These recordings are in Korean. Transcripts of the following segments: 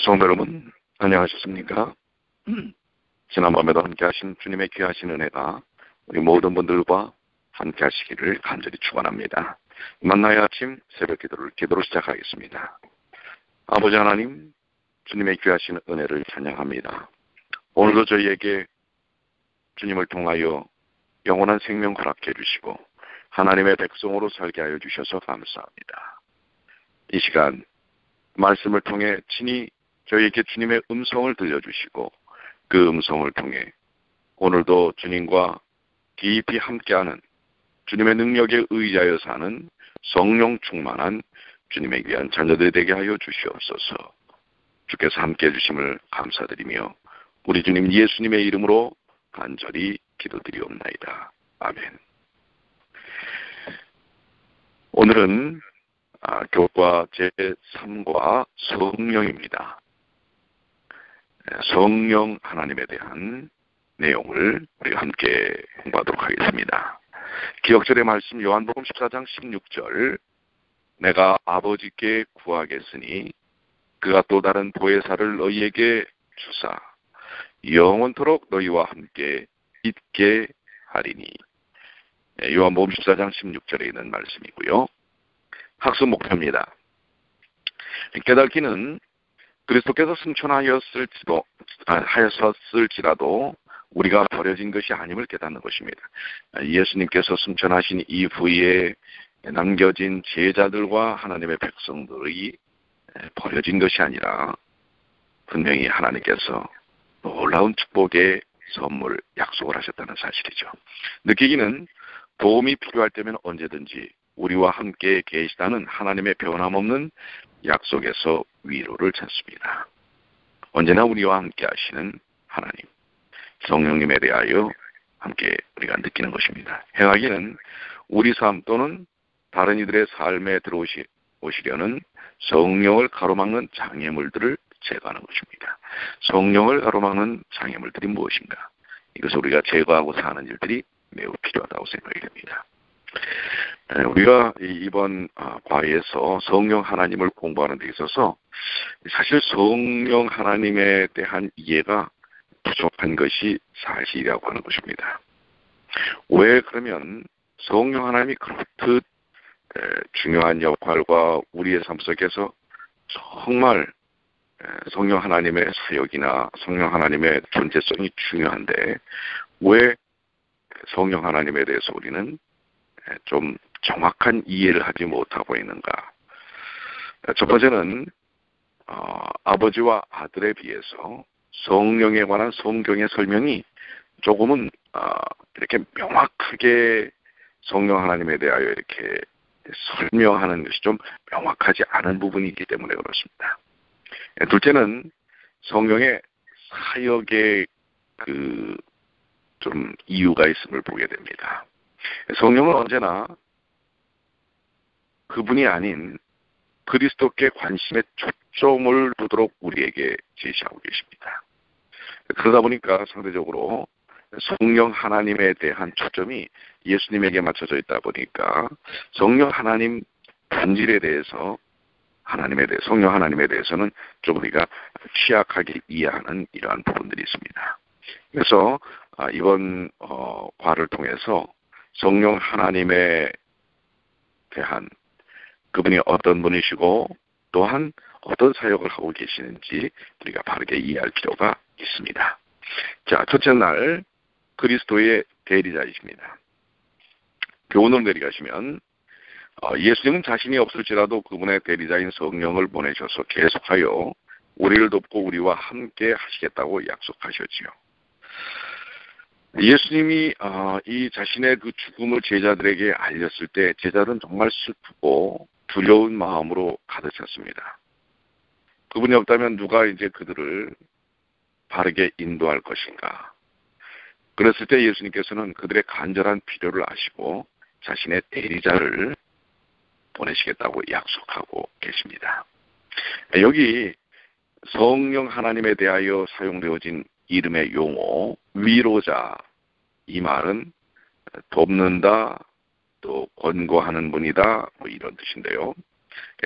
성도 여러분, 안녕하셨습니까? 지난밤에도 함께 하신 주님의 귀하신 은혜가 우리 모든 분들과 함께 하시기를 간절히 축원합니다. 만나의 아침 새벽 기도로 시작하겠습니다. 아버지 하나님, 주님의 귀하신 은혜를 찬양합니다. 오늘도 저희에게 주님을 통하여 영원한 생명 허락해 주시고 하나님의 백성으로 살게 하여 주셔서 감사합니다. 이 시간 말씀을 통해 친히 저희에게 주님의 음성을 들려주시고 그 음성을 통해 오늘도 주님과 깊이 함께하는 주님의 능력에 의지하여 사는 성령 충만한 주님의 귀한 자녀들이 되게 하여 주시옵소서. 주께서 함께해 주심을 감사드리며 우리 주님 예수님의 이름으로 간절히 기도드리옵나이다. 아멘. 오늘은 교과 제3과 성령입니다. 성령 하나님에 대한 내용을 우리가 함께 공부하도록 하겠습니다. 기억절의 말씀 요한복음 14장 16절, 내가 아버지께 구하겠으니 그가 또 다른 보혜사를 너희에게 주사 영원토록 너희와 함께 있게 하리니. 요한복음 14장 16절에 있는 말씀이고요. 학습 목표입니다. 깨닫기는 그리스도께서 승천하였을지라도 우리가 버려진 것이 아님을 깨닫는 것입니다. 예수님께서 승천하신 이후에 남겨진 제자들과 하나님의 백성들이 버려진 것이 아니라 분명히 하나님께서 놀라운 축복의 선물, 약속을 하셨다는 사실이죠. 느끼기는 도움이 필요할 때면 언제든지 우리와 함께 계시다는 하나님의 변함없는 약속에서 위로를 찾습니다. 언제나 우리와 함께 하시는 하나님, 성령님에 대하여 함께 우리가 느끼는 것입니다. 행하기는 우리 삶 또는 다른 이들의 삶에 들어오시려는 성령을 가로막는 장애물들을 제거하는 것입니다. 성령을 가로막는 장애물들이 무엇인가? 이것을 우리가 제거하고 사는 일들이 매우 필요하다고 생각이 됩니다. 우리가 이번 과에서 성령 하나님을 공부하는 데 있어서 사실 성령 하나님에 대한 이해가 부족한 것이 사실이라고 하는 것입니다. 왜 그러면 성령 하나님이 그렇듯 중요한 역할과 우리의 삶 속에서 정말 성령 하나님의 사역이나 성령 하나님의 존재성이 중요한데 왜 성령 하나님에 대해서 우리는 좀 정확한 이해를 하지 못하고 있는가? 첫 번째는 아버지와 아들에 비해서 성령에 관한 성경의 설명이 조금은 이렇게 명확하게 성령 하나님에 대하여 이렇게 설명하는 것이 좀 명확하지 않은 부분이 있기 때문에 그렇습니다. 둘째는 성령의 사역에 좀 이유가 있음을 보게 됩니다. 성령은 언제나 그분이 아닌 그리스도께 관심의 초점을 두도록 우리에게 제시하고 계십니다. 그러다 보니까 상대적으로 성령 하나님에 대한 초점이 예수님에게 맞춰져 있다 보니까 성령 하나님 본질에 대해서 성령 하나님에 대해서는 좀 우리가 취약하게 이해하는 이러한 부분들이 있습니다. 그래서 이번 과를 통해서 성령 하나님에 대한 그분이 어떤 분이시고 또한 어떤 사역을 하고 계시는지 우리가 바르게 이해할 필요가 있습니다. 자, 첫째 날 그리스도의 대리자이십니다. 교훈을 내려가시면 예수님은 자신이 없을지라도 그분의 대리자인 성령을 보내셔서 계속하여 우리를 돕고 우리와 함께 하시겠다고 약속하셨지요. 예수님이 이 자신의 그 죽음을 제자들에게 알렸을 때 제자들은 정말 슬프고 두려운 마음으로 가득 찼습니다. 그분이 없다면 누가 이제 그들을 바르게 인도할 것인가? 그랬을 때 예수님께서는 그들의 간절한 필요를 아시고 자신의 대리자를 보내시겠다고 약속하고 계십니다. 여기 성령 하나님에 대하여 사용되어진 이름의 용어 위로자, 이 말은 돕는다, 또 권고하는 분이다, 뭐 이런 뜻인데요.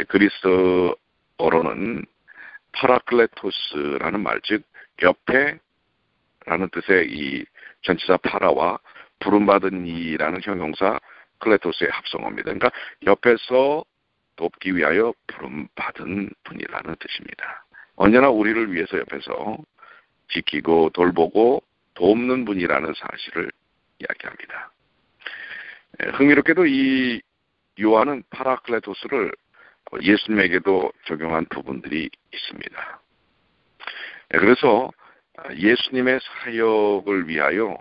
그리스어로는 파라클레토스라는 말, 즉 옆에라는 뜻의 이 전치사 파라와 부름받은 이라는 형용사 클레토스의 합성어입니다. 그러니까 옆에서 돕기 위하여 부름받은 분이라는 뜻입니다. 언제나 우리를 위해서 옆에서 지키고 돌보고 돕는 분이라는 사실을 이야기합니다. 흥미롭게도 이 요한은 파라클레토스를 예수님에게도 적용한 부분들이 있습니다. 그래서 예수님의 사역을 위하여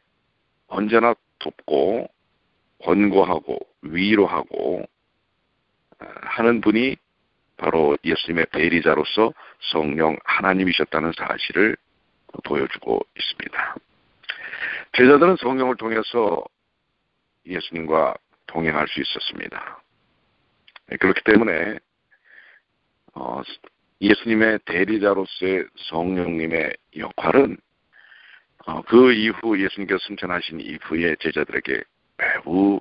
언제나 돕고 권고하고 위로하고 하는 분이 바로 예수님의 대리자로서 성령 하나님이셨다는 사실을 보여주고 있습니다. 제자들은 성령을 통해서 예수님과 동행할 수 있었습니다. 그렇기 때문에 예수님의 대리자로서의 성령님의 역할은 그 이후 예수님께서 승천하신 이후에 제자들에게 매우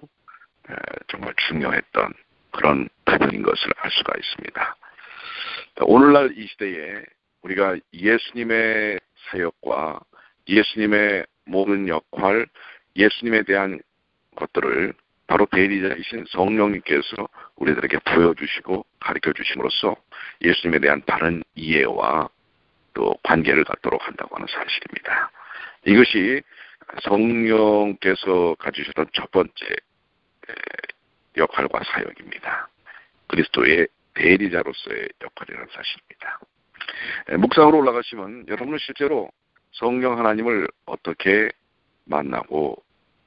정말 중요했던 그런 부분인 것을 알 수가 있습니다. 오늘날 이 시대에 우리가 예수님의 사역과 예수님의 모든 역할, 예수님에 대한 것들을 바로 대리자이신 성령님께서 우리들에게 보여주시고 가르쳐주심으로써 예수님에 대한 바른 이해와 또 관계를 갖도록 한다고 하는 사실입니다. 이것이 성령께서 가지셨던 첫 번째 역할과 사역입니다. 그리스도의 대리자로서의 역할이라는 사실입니다. 묵상으로 올라가시면 여러분은 실제로 성령 하나님을 어떻게 만나고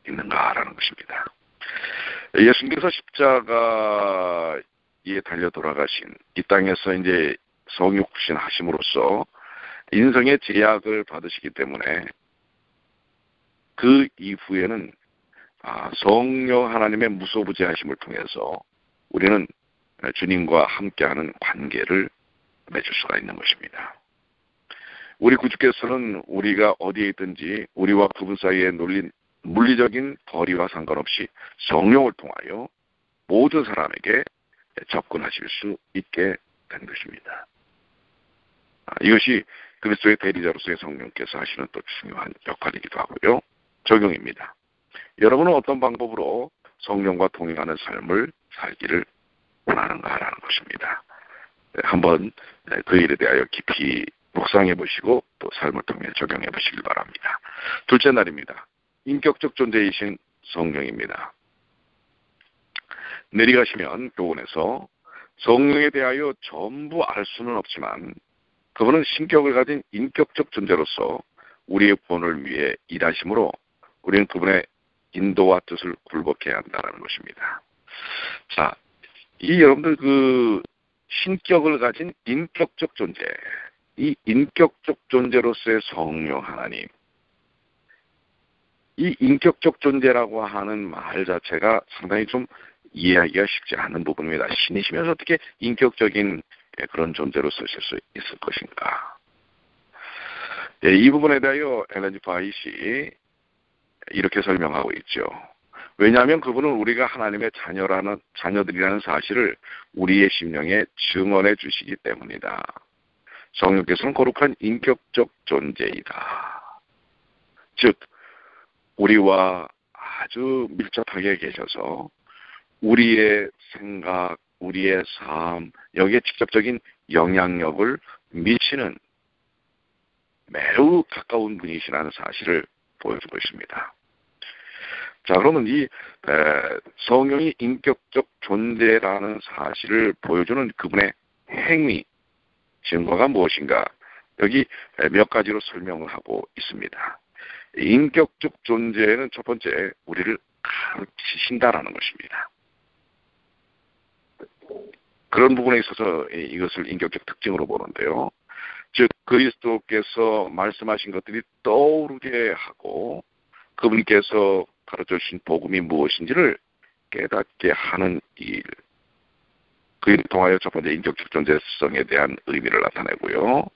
있는가라는 것입니다. 예수님께서 십자가에 달려 돌아가신 이 땅에서 이제 성육신 하심으로써 인생의 제약을 받으시기 때문에 그 이후에는 성령 하나님의 무소부재하심을 통해서 우리는 주님과 함께하는 관계를 맺을 수가 있는 것입니다. 우리 구주께서는 우리가 어디에 있든지 우리와 그분 사이에 놓린 물리적인 거리와 상관없이 성령을 통하여 모든 사람에게 접근하실 수 있게 된 것입니다. 이것이 그리스도의 대리자로서의 성령께서 하시는 또 중요한 역할이기도 하고요. 적용입니다. 여러분은 어떤 방법으로 성령과 동행하는 삶을 살기를 원하는가라는 것입니다. 한번 그 일에 대하여 깊이 묵상해 보시고 또 삶을 통해 적용해 보시길 바랍니다. 둘째 날입니다. 인격적 존재이신 성령입니다. 내려가시면 교훈에서 성령에 대하여 전부 알 수는 없지만 그분은 신격을 가진 인격적 존재로서 우리의 구원을 위해 일하심으로 우리는 그분의 인도와 뜻을 굴복해야 한다는 것입니다. 자, 이 여러분들 그 신격을 가진 인격적 존재, 이 인격적 존재로서의 성령 하나님, 이 인격적 존재라고 하는 말 자체가 상당히 좀 이해하기가 쉽지 않은 부분입니다. 신이시면서 어떻게 인격적인 그런 존재로 쓰실 수 있을 것인가. 이 부분에 대하여 엘렌 G. 화이트이 이렇게 설명하고 있죠. 왜냐하면 그분은 우리가 하나님의 자녀들이라는 사실을 우리의 심령에 증언해 주시기 때문이다. 성령께서는 거룩한 인격적 존재이다. 즉 우리와 아주 밀접하게 계셔서 우리의 생각, 우리의 삶, 여기에 직접적인 영향력을 미치는 매우 가까운 분이시라는 사실을 보여주고 있습니다. 자, 그러면 이 성령이 인격적 존재라는 사실을 보여주는 그분의 행위, 증거가 무엇인가? 여기 몇 가지로 설명을 하고 있습니다. 인격적 존재는 첫 번째, 우리를 가르치신다라는 것입니다. 그런 부분에 있어서 이것을 인격적 특징으로 보는데요. 즉 그리스도께서 말씀하신 것들이 떠오르게 하고 그분께서 가르쳐주신 복음이 무엇인지를 깨닫게 하는 일. 그에 통하여 첫 번째 인격적 존재성에 대한 의미를 나타내고요.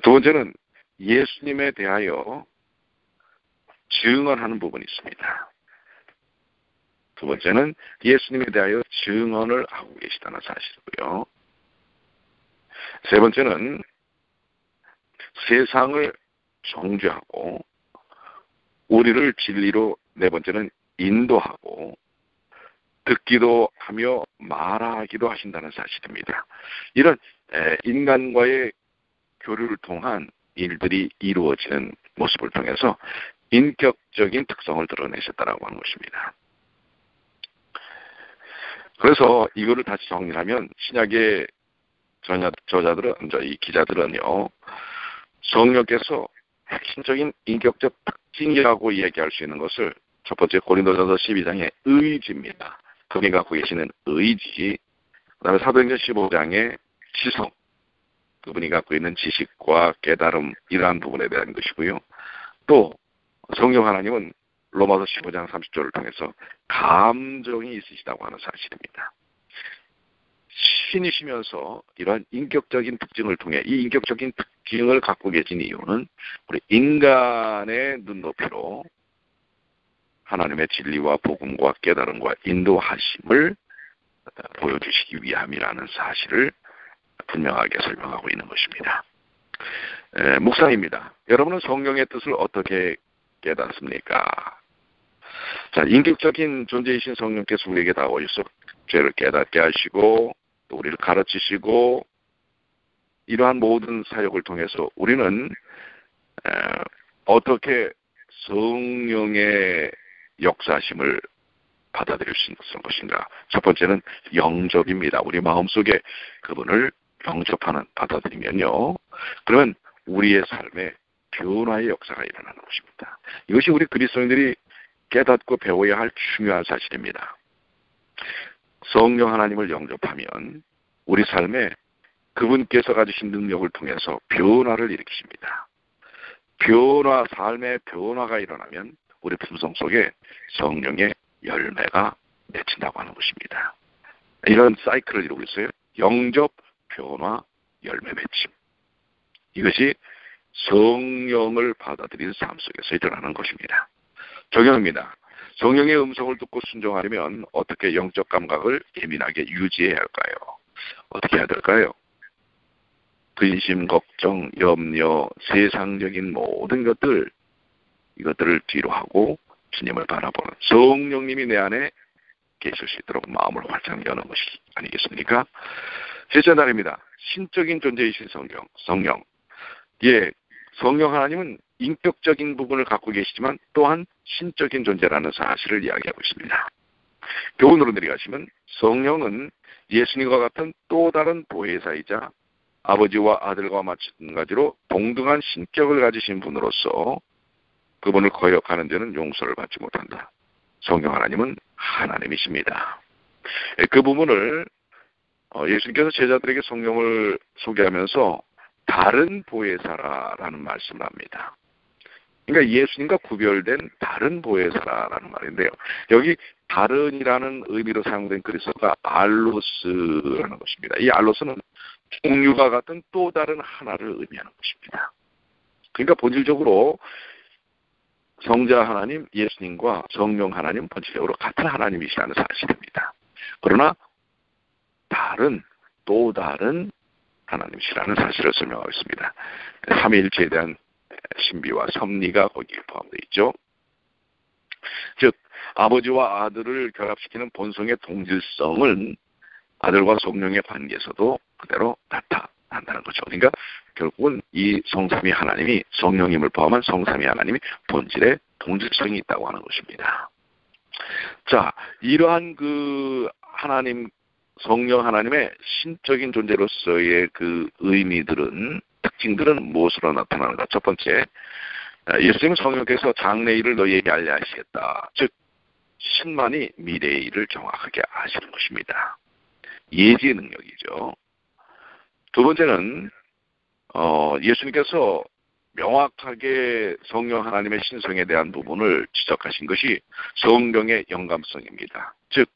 두 번째는 예수님에 대하여 증언하는 부분이 있습니다. 두 번째는 예수님에 대하여 증언을 하고 계시다는 사실이고요. 세 번째는 세상을 정죄하고 우리를 진리로, 네 번째는 인도하고 듣기도 하며 말하기도 하신다는 사실입니다. 이런 인간과의 교류를 통한 일들이 이루어지는 모습을 통해서 인격적인 특성을 드러내셨다라고 하는 것입니다. 그래서 이거를 다시 정리하면 신약의 저자들은, 이 기자들은요, 성령께서 핵심적인 인격적 특징이라고 이야기할 수 있는 것을 첫 번째 고린도전서 12장의 의지입니다. 그분이 갖고 계시는 의지, 그 다음에 사도행전 15장의 지성, 그분이 갖고 있는 지식과 깨달음, 이러한 부분에 대한 것이고요. 또 성령 하나님은 로마서 15장 30절을 통해서 감정이 있으시다고 하는 사실입니다. 신이시면서 이러한 인격적인 특징을 통해 이 인격적인 특징을 갖고 계신 이유는 우리 인간의 눈높이로 하나님의 진리와 복음과 깨달음과 인도하심을 보여주시기 위함이라는 사실을 분명하게 설명하고 있는 것입니다. 묵상입니다. 여러분은 성령의 뜻을 어떻게 깨닫습니까? 자, 인격적인 존재이신 성령께서 우리에게 다오셔서 죄를 깨닫게 하시고 또 우리를 가르치시고 이러한 모든 사역을 통해서 우리는 어떻게 성령의 역사심을 받아들일 수 있는 것인가? 첫 번째는 영접입니다. 우리 마음속에 그분을 영접하는, 받아들이면요, 그러면 우리의 삶에 변화의 역사가 일어나는 것입니다. 이것이 우리 그리스도인들이 깨닫고 배워야 할 중요한 사실입니다. 성령 하나님을 영접하면 우리 삶에 그분께서 가지신 능력을 통해서 변화를 일으키십니다. 삶의 변화가 일어나면 우리 품성 속에 성령의 열매가 맺힌다고 하는 것입니다. 이런 사이클을 이루고 있어요. 영접, 변화, 열매 맺힘. 이것이 성령을 받아들이는 삶 속에서 일어나는 것입니다. 적용입니다. 성령의 음성을 듣고 순종하려면 어떻게 영적 감각을 예민하게 유지해야 할까요? 어떻게 해야 될까요? 근심, 걱정, 염려, 세상적인 모든 것들, 이것들을 뒤로 하고 주님을 바라보는 성령님이 내 안에 계실 수 있도록 마음을 활짝 여는 것이 아니겠습니까? 셋째 날입니다. 신적인 존재이신 성령. 예, 성령 하나님은 인격적인 부분을 갖고 계시지만 또한 신적인 존재라는 사실을 이야기하고 있습니다. 교훈으로 내려가시면 성령은 예수님과 같은 또 다른 보혜사이자 아버지와 아들과 마찬가지로 동등한 신격을 가지신 분으로서 그분을 거역하는 자는 용서를 받지 못한다. 성령 하나님은 하나님이십니다. 그 부분을 예수님께서 제자들에게 성령을 소개하면서 다른 보혜사라는 말씀을 합니다. 그러니까 예수님과 구별된 다른 보혜사라는 말인데요. 여기 다른이라는 의미로 사용된 그리스어가 알로스라는 것입니다. 이 알로스는 종류가 같은 또 다른 하나를 의미하는 것입니다. 그러니까 본질적으로 성자 하나님, 예수님과 성령 하나님 본질적으로 같은 하나님이시라는 사실입니다. 그러나 또 다른 하나님이시라는 사실을 설명하고 있습니다. 삼위일체에 대한 신비와 섭리가 거기에 포함되어 있죠. 즉 아버지와 아들을 결합시키는 본성의 동질성은 아들과 성령의 관계에서도 그대로 나타난다는 거죠. 그러니까 결국은 이 성삼위 하나님이, 성령님을 포함한 성삼위 하나님이 본질에 동질성이 있다고 하는 것입니다. 자, 이러한 그 하나님, 성령 하나님의 신적인 존재로서의 그 의미들은, 특징들은 무엇으로 나타나는가? 첫 번째, 예수님 성령께서 장래 일을 너희에게 알려 하시겠다. 즉 신만이 미래의 일을 정확하게 아시는 것입니다. 예지의 능력이죠. 두 번째는 예수님께서 명확하게 성령 하나님의 신성에 대한 부분을 지적하신 것이 성령의 영감성입니다. 즉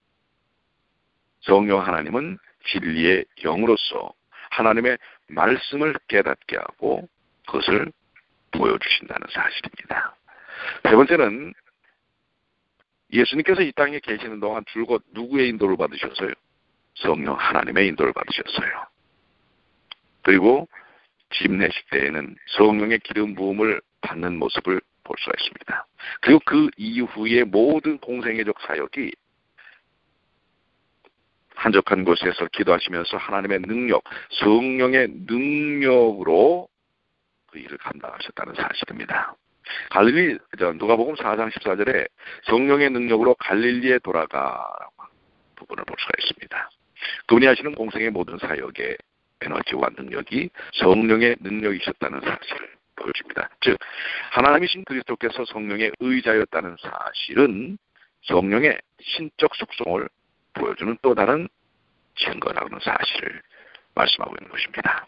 성령 하나님은 진리의 영으로서 하나님의 말씀을 깨닫게 하고 그것을 보여주신다는 사실입니다. 세 번째는 예수님께서 이 땅에 계시는 동안 줄곧 누구의 인도를 받으셨어요? 성령 하나님의 인도를 받으셨어요. 그리고 집내식 때에는 성령의 기름 부음을 받는 모습을 볼 수가 있습니다. 그리고 그 이후의 모든 공생애적 사역이 한적한 곳에서 기도하시면서 하나님의 능력, 성령의 능력으로 그 일을 감당하셨다는 사실입니다. 누가복음 4장 14절에 성령의 능력으로 갈릴리에 돌아가라고 부분을 볼 수가 있습니다. 그분이 하시는 공생의 모든 사역의 에너지와 능력이 성령의 능력이셨다는 사실을 보여줍니다. 즉 하나님이신 그리스도께서 성령의 의자였다는 사실은 성령의 신적 속성을 보여주는 또 다른 증거라는 사실을 말씀하고 있는 것입니다.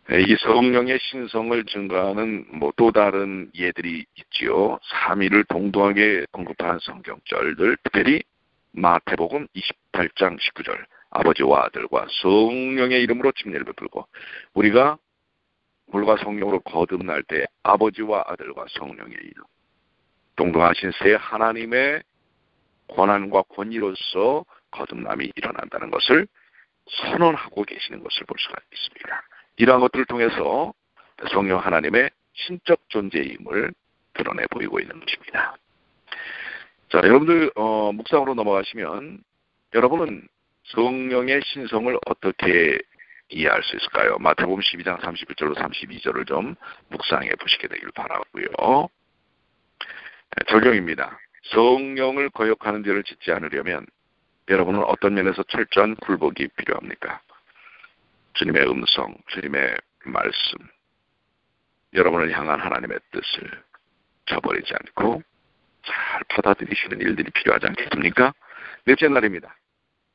이 성령의 신성을 증거하는 또 다른 예들이 있지요. 삼위를 동등하게 언급한 성경절들, 특별히 마태복음 28장 19절 아버지와 아들과 성령의 이름으로 침례를 베풀고, 우리가 물과 성령으로 거듭날 때 아버지와 아들과 성령의 이름, 동등하신 세 하나님의 권한과 권위로서 거듭남이 일어난다는 것을 선언하고 계시는 것을 볼 수가 있습니다. 이러한 것들을 통해서 성령 하나님의 신적 존재임을 드러내 보이고 있는 것입니다. 자, 여러분들 묵상으로 넘어가시면 여러분은 성령의 신성을 어떻게 이해할 수 있을까요? 마태복음 12장 31절로 32절을 좀 묵상해 보시게 되길 바라고요. 적용입니다. 성령을 거역하는 죄를 짓지 않으려면 여러분은 어떤 면에서 철저한 굴복이 필요합니까? 주님의 음성, 주님의 말씀, 여러분을 향한 하나님의 뜻을 저버리지 않고 잘 받아들이시는 일들이 필요하지 않겠습니까? 넷째 날입니다.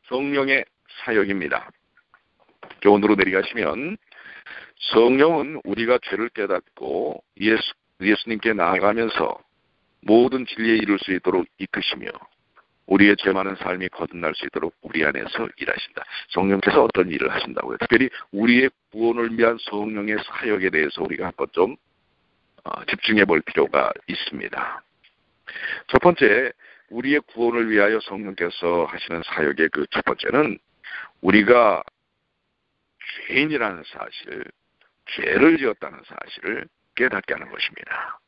성령의 사역입니다. 교훈으로 내려가시면 성령은 우리가 죄를 깨닫고 예수님께 나아가면서 모든 진리에 이룰 수 있도록 이끄시며 우리의 죄 많은 삶이 거듭날 수 있도록 우리 안에서 일하신다. 성령께서 어떤 일을 하신다고요? 특별히 우리의 구원을 위한 성령의 사역에 대해서 우리가 한번 좀 집중해 볼 필요가 있습니다. 첫 번째, 우리의 구원을 위하여 성령께서 하시는 사역의 그 첫 번째는 우리가 죄인이라는 사실, 죄를 지었다는 사실을 깨닫게 하는 것입니다.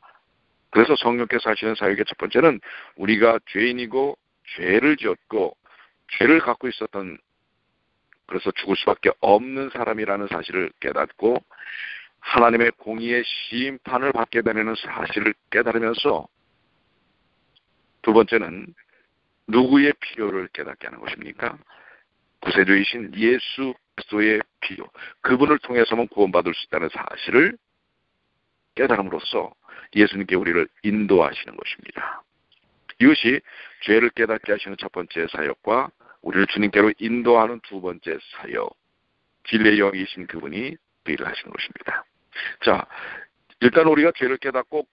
그래서 성령께서 하시는 사역의 첫 번째는 우리가 죄인이고 죄를 지었고 죄를 갖고 있었던, 그래서 죽을 수밖에 없는 사람이라는 사실을 깨닫고 하나님의 공의의 심판을 받게 되는 사실을 깨달으면서, 두 번째는 누구의 필요를 깨닫게 하는 것입니까? 구세주이신 예수 그리스도의 필요, 그분을 통해서만 구원받을 수 있다는 사실을 깨달음으로써 예수님께 우리를 인도하시는 것입니다. 이것이 죄를 깨닫게 하시는 첫 번째 사역과 우리를 주님께로 인도하는 두 번째 사역, 진리의 영이신 그분이 그 일을 하시는 것입니다. 자, 일단 우리가 죄를 깨닫고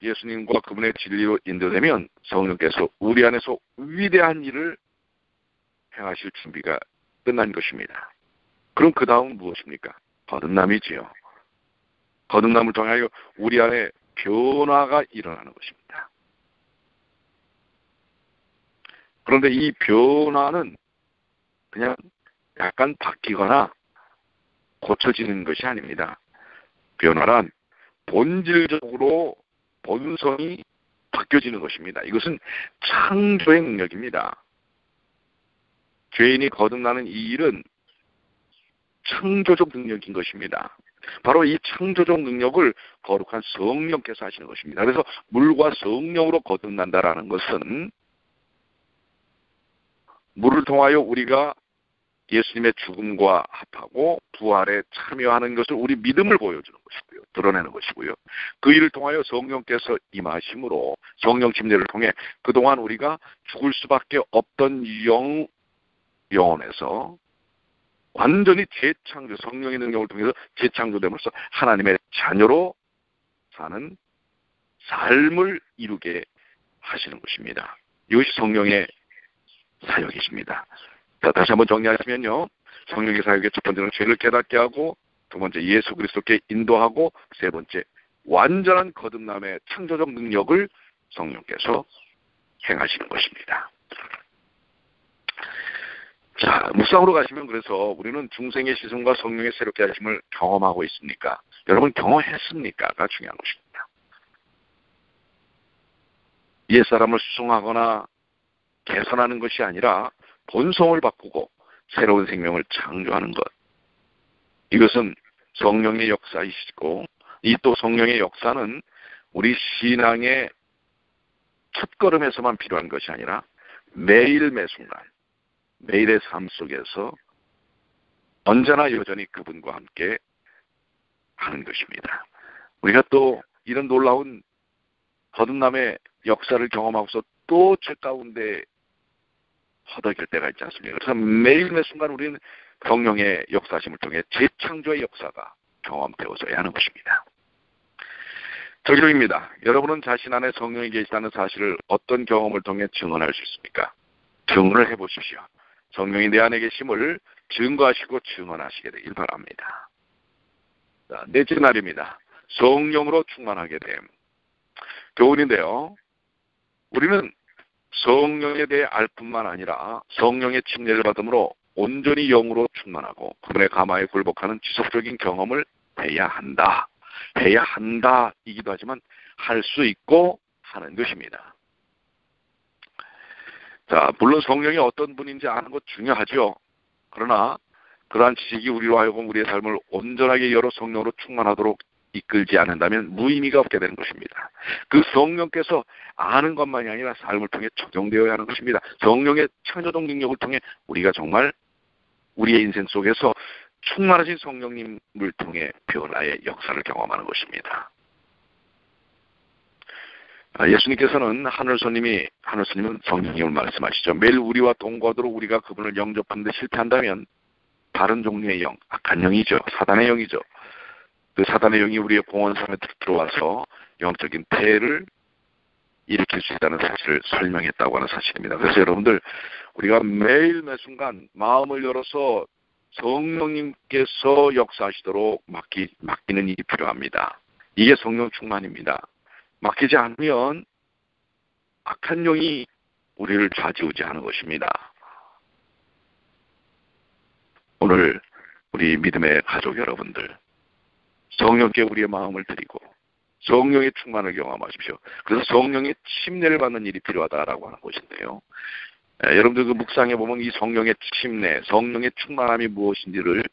예수님과 그분의 진리로 인도되면 성령께서 우리 안에서 위대한 일을 행하실 준비가 끝난 것입니다. 그럼 그 다음 무엇입니까? 거듭남이지요. 거듭남을 통하여 우리 안에 변화가 일어나는 것입니다. 그런데 이 변화는 그냥 약간 바뀌거나 고쳐지는 것이 아닙니다. 변화란 본질적으로 본성이 바뀌어지는 것입니다. 이것은 창조의 능력입니다. 죄인이 거듭나는 이 일은 창조적 능력인 것입니다. 바로 이 창조적 능력을 거룩한 성령께서 하시는 것입니다. 그래서 물과 성령으로 거듭난다라는 것은 물을 통하여 우리가 예수님의 죽음과 합하고 부활에 참여하는 것을 우리 믿음을 보여주는 것이고요. 드러내는 것이고요. 그 일을 통하여 성령께서 임하심으로 성령 침례를 통해 그동안 우리가 죽을 수밖에 없던 영혼에서 완전히 재창조, 성령의 능력을 통해서 재창조됨으로써 하나님의 자녀로 사는 삶을 이루게 하시는 것입니다. 이것이 성령의 사역이십니다. 자, 다시 한번 정리하시면요. 성령의 사역의 첫 번째는 죄를 깨닫게 하고, 두 번째 예수 그리스도께 인도하고, 세 번째 완전한 거듭남의 창조적 능력을 성령께서 행하시는 것입니다. 자, 묵상으로 가시면 그래서 우리는 중생의 시선과 성령의 새롭게 하심을 경험하고 있습니까? 여러분 경험했습니까?가 중요한 것입니다. 옛사람을 수송하거나 개선하는 것이 아니라 본성을 바꾸고 새로운 생명을 창조하는 것. 이것은 성령의 역사이시고 이 또 성령의 역사는 우리 신앙의 첫걸음에서만 필요한 것이 아니라 매일 매순간 매일의 삶 속에서 언제나 여전히 그분과 함께 하는 것입니다. 우리가 또 이런 놀라운 거듭남의 역사를 경험하고서 또 죄 가운데 허덕일 때가 있지 않습니까? 그래서 매일 매 순간 우리는 성령의 역사심을 통해 재창조의 역사가 경험되어져야 하는 것입니다. 적용입니다. 여러분은 자신 안에 성령이 계시다는 사실을 어떤 경험을 통해 증언할 수 있습니까? 증언을 해보십시오. 성령이 내 안에 계심을 증거하시고 증언하시게 되길 바랍니다. 자, 넷째 날입니다. 성령으로 충만하게 됨. 교훈인데요. 우리는 성령에 대해 알 뿐만 아니라 성령의 침례를 받음으로 온전히 영으로 충만하고 그분의 가마에 굴복하는 지속적인 경험을 해야 한다. 해야 한다이기도 하지만 할 수 있고 하는 것입니다. 자, 물론 성령이 어떤 분인지 아는 것 중요하죠. 그러나 그러한 지식이 우리로 하여금 우리의 삶을 온전하게 열어 성령으로 충만하도록 이끌지 않는다면 무의미가 없게 되는 것입니다. 그 성령께서 아는 것만이 아니라 삶을 통해 적용되어야 하는 것입니다. 성령의 창조적 능력을 통해 우리가 정말 우리의 인생 속에서 충만하신 성령님을 통해 변화의 역사를 경험하는 것입니다. 예수님께서는 하늘스님은 성령님을 말씀하시죠. 매일 우리와 동거하도록 우리가 그분을 영접하는 데 실패한다면 다른 종류의 영, 악한 영이죠. 사단의 영이죠. 그 사단의 영이 우리의 공헌 삶에 들어와서 영적인 폐해를 일으킬 수 있다는 사실을 설명했다고 하는 사실입니다. 그래서 여러분들 우리가 매일 매 순간 마음을 열어서 성령님께서 역사하시도록 맡기는 일이 필요합니다. 이게 성령 충만입니다. 맡기지 않으면 악한 영이 우리를 좌지우지하는 것입니다. 오늘 우리 믿음의 가족 여러분들 성령께 우리의 마음을 드리고 성령의 충만을 경험하십시오. 그래서 성령의 침례를 받는 일이 필요하다라고 하는 것인데요. 여러분들 그 묵상해 보면 이 성령의 침례, 성령의 충만함이 무엇인지를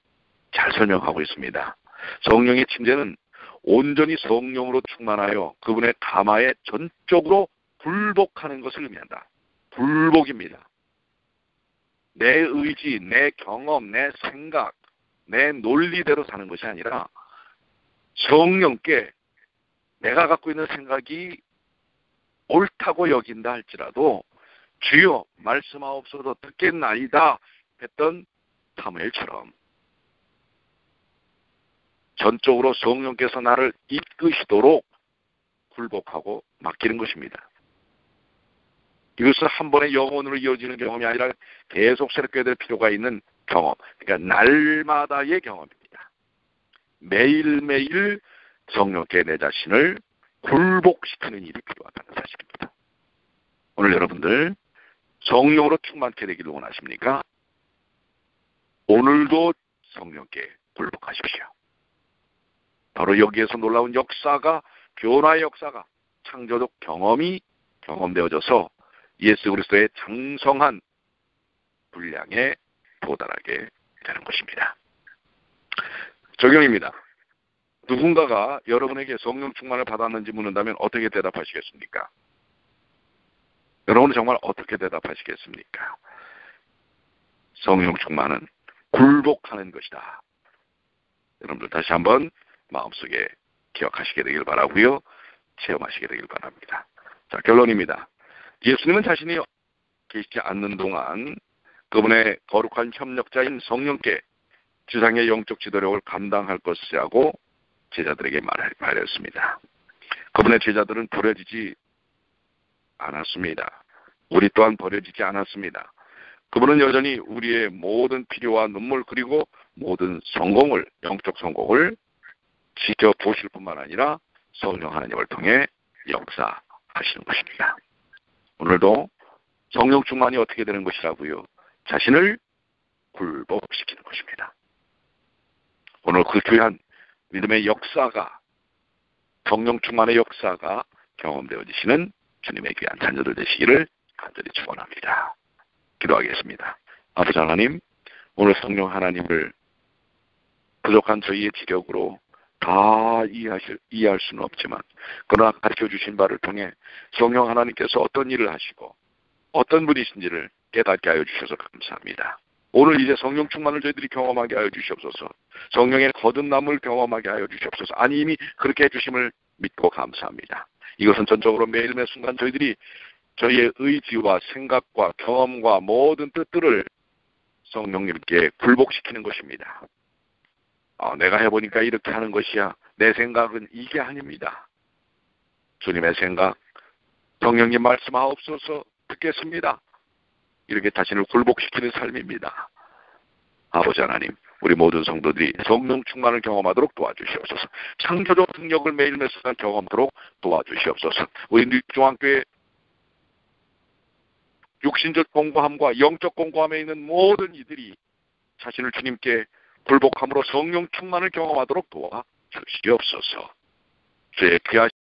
잘 설명하고 있습니다. 성령의 침례는 온전히 성령으로 충만하여 그분의 가마에 전적으로 굴복하는 것을 의미한다. 굴복입니다. 내 의지, 내 경험, 내 생각, 내 논리대로 사는 것이 아니라 성령께 내가 갖고 있는 생각이 옳다고 여긴다 할지라도 주여 말씀하옵소서 듣겠나이다 했던 사무엘처럼 전적으로 성령께서 나를 이끄시도록 굴복하고 맡기는 것입니다. 이것은 한 번의 영혼으로 이어지는 경험이 아니라 계속 새롭게 될 필요가 있는 경험, 그러니까 날마다의 경험입니다. 매일매일 성령께 내 자신을 굴복시키는 일이 필요하다는 사실입니다. 오늘 여러분들 성령으로 충만케 되기를 원하십니까? 오늘도 성령께 굴복하십시오. 바로 여기에서 놀라운 역사가, 변화의 역사가, 창조적 경험이 경험되어져서 예수 그리스도의 장성한 분량에 도달하게 되는 것입니다. 적용입니다. 누군가가 여러분에게 성령 충만을 받았는지 묻는다면 어떻게 대답하시겠습니까? 여러분은 정말 어떻게 대답하시겠습니까? 성령 충만은 굴복하는 것이다. 여러분들 다시 한번 마음속에 기억하시게 되길 바라고요. 체험하시게 되길 바랍니다. 자, 결론입니다. 예수님은 자신이 계시지 않는 동안 그분의 거룩한 협력자인 성령께 지상의 영적 지도력을 감당할 것이라고 제자들에게 말했습니다. 그분의 제자들은 버려지지 않았습니다. 우리 또한 버려지지 않았습니다. 그분은 여전히 우리의 모든 필요와 눈물 그리고 모든 성공을, 영적 성공을 지켜보실 뿐만 아니라 성령 하나님을 통해 역사하시는 것입니다. 오늘도 성령 충만이 어떻게 되는 것이라고요? 자신을 굴복시키는 것입니다. 오늘 그 귀한 믿음의 역사가, 성령 충만의 역사가 경험되어지시는 주님의 귀한 자녀들 되시기를 간절히 축원합니다. 기도하겠습니다. 아버지 하나님, 오늘 성령 하나님을 부족한 저희의 지력으로 다 이해할 수는 없지만, 그러나 가르쳐 주신 바를 통해 성령 하나님께서 어떤 일을 하시고 어떤 분이신지를 깨닫게 하여 주셔서 감사합니다. 오늘 이제 성령 충만을 저희들이 경험하게 하여 주시옵소서. 성령의 거듭남을 경험하게 하여 주시옵소서. 아니, 이미 그렇게 해주심을 믿고 감사합니다. 이것은 전적으로 매일매 순간 저희들이 저희의 의지와 생각과 경험과 모든 뜻들을 성령님께 굴복시키는 것입니다. 내가 해보니까 이렇게 하는 것이야. 내 생각은 이게 아닙니다. 주님의 생각, 성령님 말씀하옵소서, 듣겠습니다. 이렇게 자신을 굴복시키는 삶입니다. 아버지 하나님, 우리 모든 성도들이 성령 충만을 경험하도록 도와주시옵소서. 창조적 능력을 매일매일 경험하도록 도와주시옵소서. 우리 뉴중앙교회 육신적 공고함과 영적 공고함에 있는 모든 이들이 자신을 주님께 굴복함으로 성령 충만을 경험하도록 도와주시옵소서. 주의 귀하신